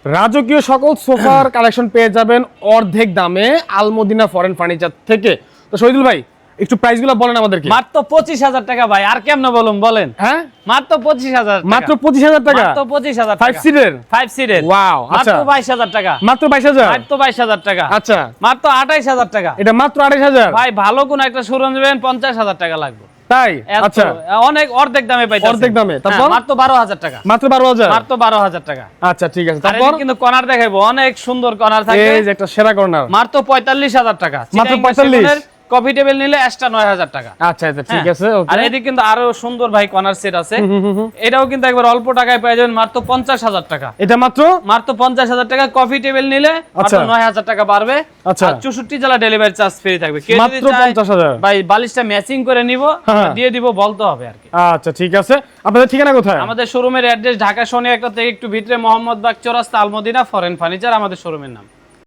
রাজকীয় সকল সোফার কালেকশন পেয়ে যাবেন অর্ধেক দামে আলমদিনা ফরেন ফার্নিচার থেকে। তো শহীদুল ভাই একটু প্রাইসগুলো বলেন আমাদেরকে। মাত্র 25,000 টাকা ভাই, আর কেমনে বলেন? হ্যাঁ মাত্র 25,000 টাকা। মাত্র 25,000 টাকা, মাত্র 25,000 টাকা। 5 সিটের 5 সিটের। ওয়াও, আচ্ছা মাত্র 22,000 টাকা। মাত্র 22,000, মাত্র 22,000 টাকা। আচ্ছা মাত্র 28,000 টাকা। এটা মাত্র 28,000 ভাই ভালো কোন একটা শোরুম নেবেন 50,000 টাকা লাগবে। তাই? আচ্ছা অনেক অর্ধেক দামে পাইতেছেন। অর্ধেক দামে, তারপর মাত্র 12,000 টাকা। মাত্র 12,000, মাত্র 12,000 টাকা। আচ্ছা ঠিক আছে। তারপর তারপর কিন্তু কর্নার দেখাবো, অনেক সুন্দর কর্নার থাকবে। এই যে একটা সেরা কর্নার, মাত্র 45,000 টাকা। মাত্র 45? কফি টেবিল নিলে এক্সট্রা 9,000 টাকা। আচ্ছা আচ্ছা ঠিক আছে। ওকে, আর এদিকে কিন্তু আরো সুন্দর ভাই কর্নার সেট আছে। এটাও কিন্তু একবার অল্প টাকায় পেয়ে যাবেন মাত্র 50,000 টাকা। এটা মাত্র 50,000 টাকা। কফি টেবিল নিলে মাত্র 9,000 টাকা বাড়বে। আচ্ছা। আর 64 জেলা ডেলিভারি চার্জ ফ্রি থাকবে। কেউ যদি মাত্র চায় 50,000 ভাই বালিশটা ম্যাচিং করে নিব, আমরা দিয়ে দিব, বলতে হবে আর কি। আচ্ছা ঠিক আছে। আপনাদের ঠিকানা কোথায়? আমাদের শোরুমের অ্যাড্রেস ঢাকা শনি একটা থেকে একটু ভিতরে মোহাম্মদবাগ চৌরাস্তা, আলমদিনা ফরেন ফার্নিচার আমাদের শোরুমের নাম।